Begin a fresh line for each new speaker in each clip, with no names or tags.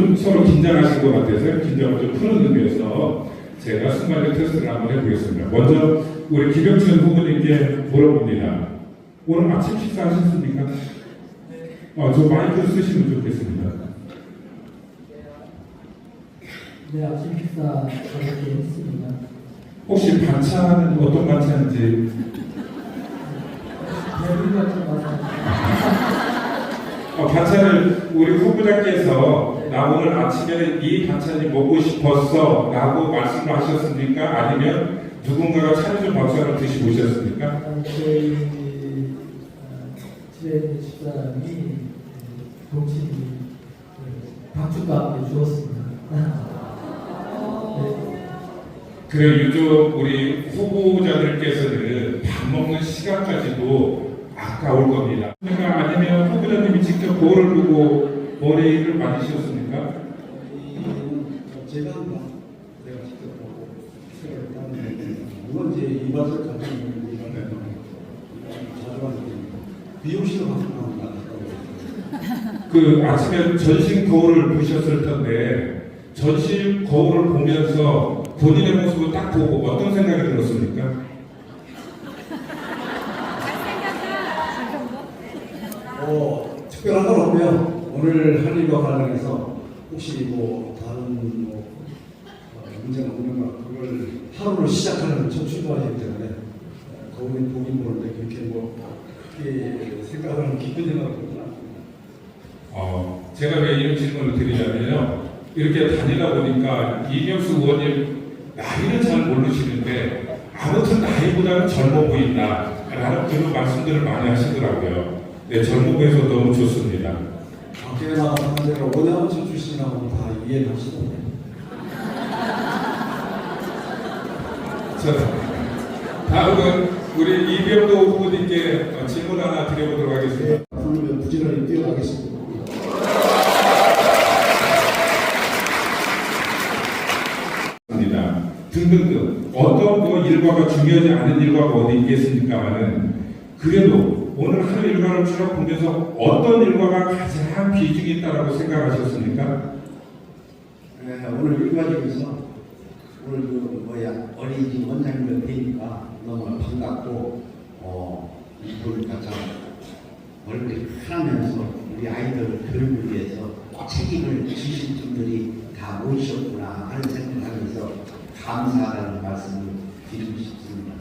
좀 서로 긴장하신 것 같아서 긴장을 좀 푸는 의미에서 제가 순간적 테스트를 한번 해보겠습니다. 먼저 우리 김영춘 후보님께 물어봅니다. 오늘 아침 식사하셨습니까? 저 마이크 쓰시면 좋겠습니다.
네, 아침 식사 저렇게 했습니다.
혹시 반찬은 어떤 반찬인지?
배불리 같은 반찬.
반찬을 우리 후보자께서 나 오늘 아침에 이 반찬이 먹고 싶었어 라고 말씀을 하셨습니까? 아니면 누군가가 차려준 밥상을 드시고 오셨습니까?
저희 집에 있는 집사람이 동치미 박죽과 함께 주었습니다.
그래 요즘 우리 후보자들께서는 밥 먹는 시간까지도 아까울 겁니다. 그러니까 아니면 후보자님이 직접 거울을 보고 머리를 만지셨습니까?
제가 직접 보고 생각을 하는데 물론 이제 이 맛을 가지고 있는 자주 하는 미용실로 가서
그 아침에 전신 거울을 보셨을 텐데 전신 거울을 보면서 본인의 모습을 딱 보고 어떤 생각이 들었습니까?
특별한 건 없고요. 오늘 할 일과 관련해서 혹시 뭐 다른 문제가 없는가 그걸 하루를 시작하는 첫 출발이기 때문에 거울이 보긴 보는데 그렇게 크게 생각하는 깊은 생각은 없구나.
제가 왜 이런 질문을 드리냐면요. 이렇게 다니다 보니까 이명수 의원님 나이는 잘 모르시는데 아무튼 나이보다는 젊어 보인다 라는 그런 말씀들을 많이 하시더라고요. 네, 젊어 보여서 너무 좋습니다.
밖에 나가는 데가 오대원청 출신이라고 다 이해를 하시던데.
다음은 우리 이병도 후보님께 질문 하나 드려보도록 하겠습니다.
부르면 부지런히 뛰어가겠습니다.
등등등 어떤 일과가 중요하지 않은 일과가 어디 있겠습니까만은 그래도 오늘 하루 일과를 쭉 보면서 어떤 일과가 가장 비중이 있다고 생각하셨습니까?
오늘 일과 중에서 오늘 어린이집 원장님을 뵈니까 너무 반갑고 보니까 참 얼굴이 편하면서 우리 아이들 교육을 위해서 책임을 지신 분들이 다 모이셨구나 하는 생각을 하면서 감사하다는 말씀을 드리고 싶습니다.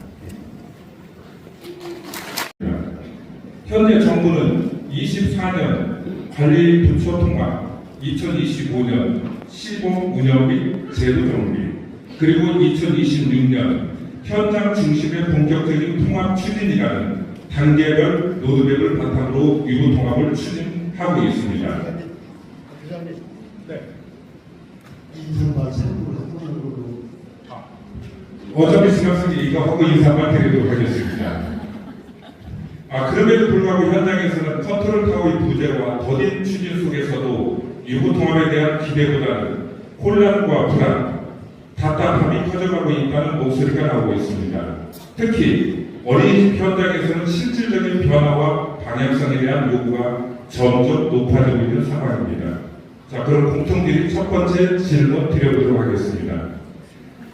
현재 정부는 24년 관리부처 통합, 2025년 시범 운영 및 제도 정비, 그리고 2026년 현장 중심의 본격적인 통합 추진이라는 단계별 로드맵을 바탕으로 유보 통합을 추진하고 있습니다. 어차피 지났으니 이거 하고 인사만 드리도록 하겠습니다. 그럼에도 불구하고 현장에서는 컨트롤타워의 부재와 더딘 추진 속에서도 유보 통합에 대한 기대보다는 혼란과 불안, 답답함이 커져가고 있다는 목소리가 나오고 있습니다. 특히 어린이집 현장에서는 실질적인 변화와 방향성에 대한 요구가 점점 높아지고 있는 상황입니다. 자, 그럼 공통들이 첫 번째 질문 드려보도록 하겠습니다.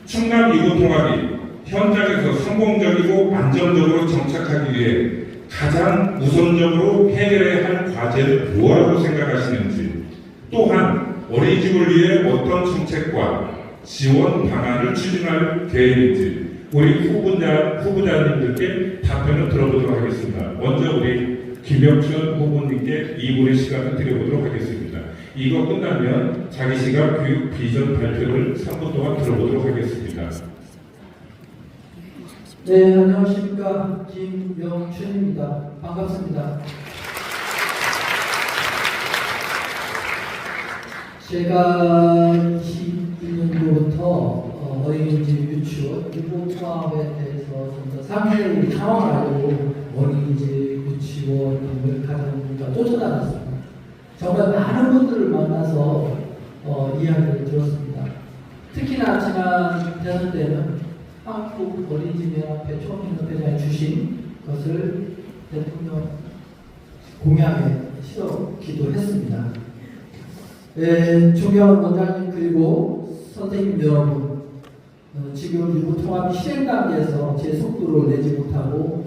충남 유보 통합이 현장에서 성공적이고 안정적으로 정착하기 위해 가장 우선적으로 해결해야 할 과제는 무엇이라고 생각하시는지, 또한 어린이집을 위해 어떤 정책과 지원 방안을 추진할 계획인지 우리 후보자님들께 답변을 들어보도록 하겠습니다. 먼저 우리 김영춘 후보님께 2분의 시간을 드려보도록 하겠습니다. 이거 끝나면 자기 시각 교육 비전 발표를 3분 동안 들어보도록 하겠습니다.
네, 안녕하십니까. 김영춘입니다. 반갑습니다. 제가 21년도부터 어린이집 유치원 유보 통합에 대해서 좀 더 상세히 상황을 알고 어린이집 유치원을 가정과 쫓아다녔습니다. 정말 많은 분들을 만나서 이야기를 들었습니다. 특히나 지난 대선 때는 한국 어린이집연합회 총연합회장이 주신 것을 대통령 공약에 실었기도 했습니다. 존경하는 원장님 그리고 선생님 여러분, 지금 유보 통합이 실행 단계에서 제 속도를 내지 못하고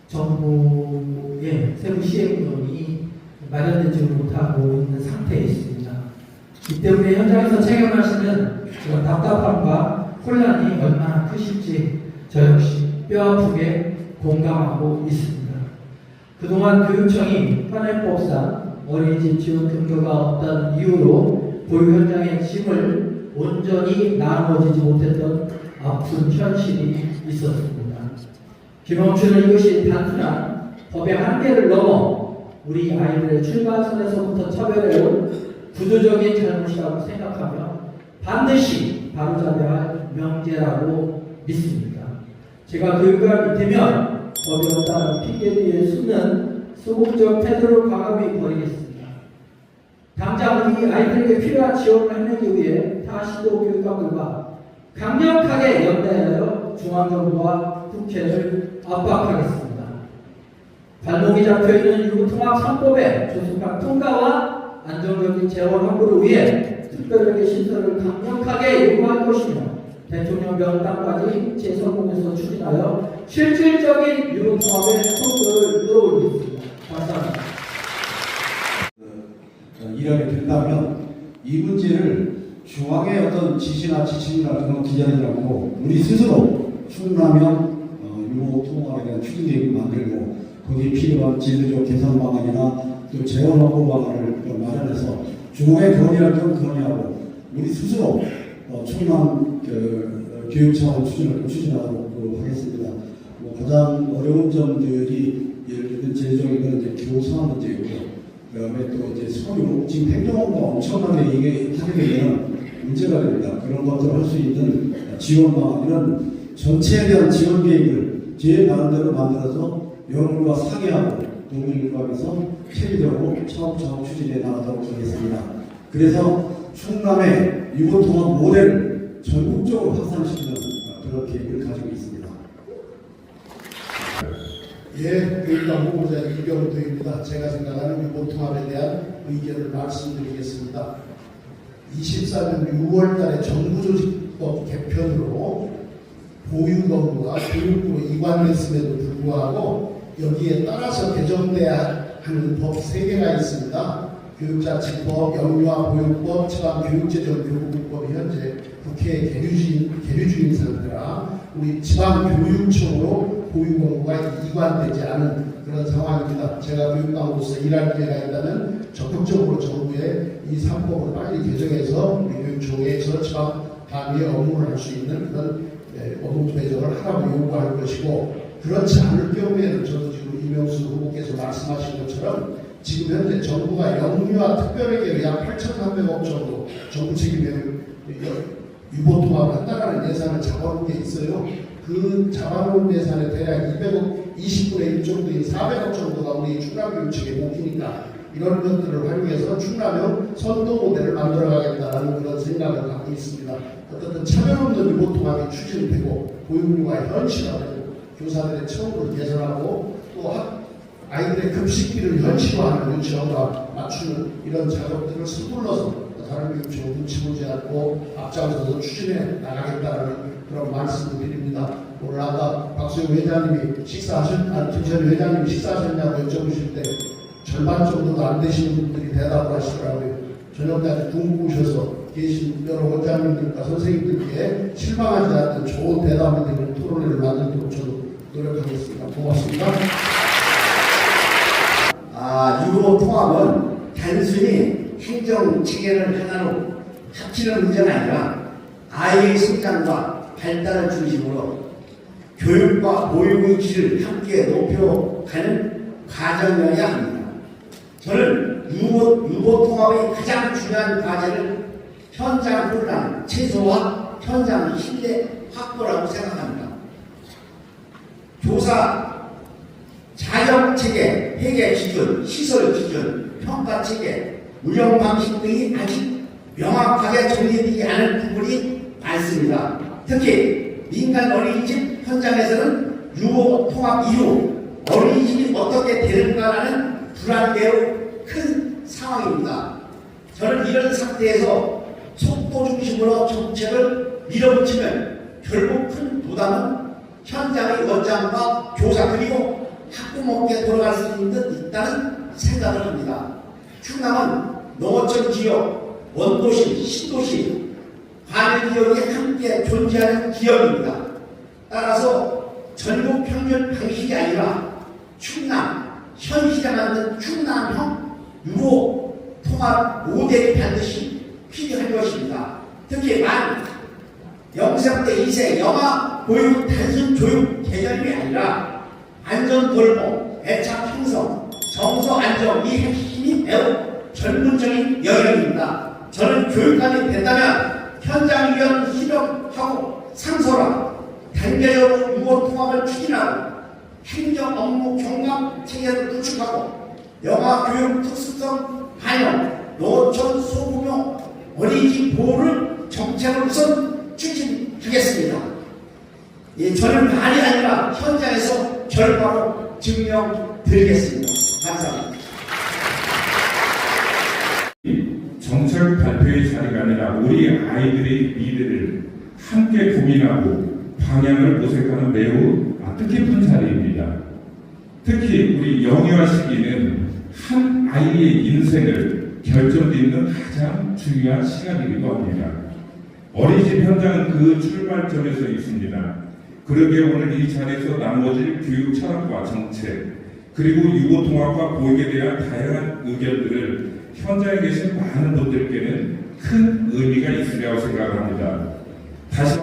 정부의 세부 시행령이 마련되지 못하고 있는 상태에 있습니다. 이 때문에 현장에서 체감하시는 그런 답답함과 혼란이 얼마나 크실지 저 역시 뼈아프게 공감하고 있습니다. 그동안 교육청이 현행법상 어린이집 지원 근거가 없다는 이유로 보육 현장의 짐을 온전히 나누어지지 못했던 아픈 현실이 있었습니다. 김영춘은 이것이 단순한 법의 한계를 넘어 우리 아이들의 출발선에서부터 차별해온 구조적인 잘못이라고 생각하며 반드시 바로잡아야 할 명제라고 믿습니다. 제가 교육을 밑이면 법이 없다는 핑계 뒤에 숨는 소극적 태도를 과감히 버리겠습니다. 당장 우리 아이들에게 필요한 지원을 해내기 위해 타 시도 교육감들과 강력하게 연대하여 중앙정부와 국회를 압박하겠습니다. 발목이 잡혀있는 유보통합 3법의 조속한 통과와 안정적인 재원 확보를 위해 특별하게 신설을 강력하게 요구할 것이며 대통령 명단까지 재선공에서 추진하여 실질적인 유보통합의 속도를 끌어올리겠습니다. 감사합니다.
일하게 된다면 이 문제를 중앙의 어떤 지시나 지침이나 그런 거 기재하지 않고 우리 스스로 충남형 유보 통합에 대한 추진 계획을 만들고 거기에 필요한 제도적 개선 방안이나 또 재원 확보 방안을 마련해서 중앙에 건의할 건 건의하고 우리 스스로 충남 교육 차원 추진을 추진하도록 하겠습니다. 가장 어려운 점들이 예를 들면 제도적인 이제 교사 문제이고요. 그다음에 또 이제 소유 지금 행정업무가 엄청나게 이게 하게 되면 문제가 됩니다. 그런 것들을 할 수 있는 지원 방안 이런 전체에 대한 지원 계획을 제 나름대로 만들어서 여러분과 상의하고 동일과에서 체계적으로 차곡차곡 추진해 나가도록 하겠습니다. 그래서 충남의 유보통합 모델을 전국적으로 확산시키는 그런 계획을 가지고 있습니다.
예, 교육감 후보자 이병도입니다. 제가 생각하는 유보통합에 대한 의견을 말씀드리겠습니다. 24년 6월달에 정부조직법 개편으로 보육업무가 교육부로 이관됐음에도 불구하고 여기에 따라서 개정돼야 하는 법 3개가 있습니다. 교육자치법, 영유아 보육법, 지방교육재정교부법이 현재 국회에 계류 중인 상태라 우리 지방교육청으로 보육업무가 이관되지 않은 그런 상황입니다. 제가 교육감으로서 일할 기회가 있다면 적극적으로 정부의 이 3법을 빨리 개정해서 우리 교육청에서 지방 단위의 업무를 할 수 있는 그런 업무 배정을 하라고 요구할 것이고, 그렇지 않을 경우에는 저도 지금 이명수 후보께서 말씀하신 것처럼 지금 현재 정부가 영유아 특별회계 약 8,300억 정도 정부 책임의 유보통합을 한다는 예산을 잡아놓은 게 있어요. 그 잡아놓은 예산의 대략 200억, 20분의 1 정도인 400억 정도가 우리 충남교육청에 몽키니까 이런 것들을 활용해서 충남형 선도 모델을 만들어가겠다는 그런 생각을 갖고 있습니다. 어떻든 차별 없는 유보통합이 추진되고 보육료가 현실화되고 교사들의 처우를 개선하고 또 아이들의 급식비를 현실화하는 유치원과 맞추는 이런 작업들을 서둘러서 다른 교육청 눈치 보지 않고 앞장서서 추진해 나가겠다는 그런 말씀을 드립니다. 오늘 아까 박수영 회장님이 김철희 회장님이 식사하셨냐고 여쭤보실 때 절반 정도도 안 되시는 분들이 대답을 하시더라고요. 저녁까지 굶으셔서 계신 여러 원장님들과 선생님들께 실망하지 않는 좋은 대답을 드리는 토론회를 만들도록 저도 노력하겠습니다. 고맙습니다.
유보 통합은 단순히 행정 체계를 하나로 합치는 문제가 아니라 아이의 성장과 발달을 중심으로 교육과 보육의 질을 함께 높여가는 과정이어야 합니다. 저는 유보 통합의 가장 중요한 과제를 현장 혼란 최소화, 현장 신뢰 확보라고 생각합니다. 조사 자격 체계, 회계 기준, 시설 기준, 평가 체계, 운영 방식 등이 아직 명확하게 정리되지 않은 부분이 많습니다. 특히 민간 어린이집 현장에서는 유보 통합 이후 어린이집이 어떻게 되는가라는 불안 매우 큰 상황입니다. 저는 이런 상태에서 속도 중심으로 정책을 밀어붙이면 결국 큰 부담은 현장의 원장과 교사 그리고 학부모께 돌아갈 수 있다는 생각을 합니다. 충남은 농어촌 지역, 원도시, 신도시, 과밀지역이 함께 존재하는 지역입니다. 따라서 전국 평균 방식이 아니라 충남, 현실에 맞는 충남형 유로 통합 모델이 반드시 필요한 것입니다. 특히 만 0세 때 2세 영아 보육 단순 교육 개념이 아니라 안전 돌봄, 애착 형성, 정서 안정 이 핵심이 매우 전문적인 영역입니다. 저는 교육감이 된다면 현장 유연 실험하고 상소라 단계적으로 유보 통합을 추진하고 행정 업무 경감 체계를 구축하고 영아 교육 특수성 반영, 노천 소규모 어린이집 보호를 정책을 우선 추진하겠습니다. 예, 저는 말이 아니라 현장에서 결과로 증명드리겠습니다. 감사합니다.
정책 발표의 자리가 아니라 우리 아이들의 미래를 함께 고민하고 방향을 모색하는 매우 뜻깊은 자리입니다. 특히 우리 영유아 시기는 한 아이의 인생을 결정짓는 가장 중요한 시간이기도 합니다. 어린이집 현장은 그 출발점에서 있습니다. 그러기에 오늘 이 자리에서 나눠질 교육 철학과 정책, 그리고 유보 통합과 보육에 대한 다양한 의견들을 현장에 계신 많은 분들께는 큰 의미가 있으리라고 생각합니다. 다시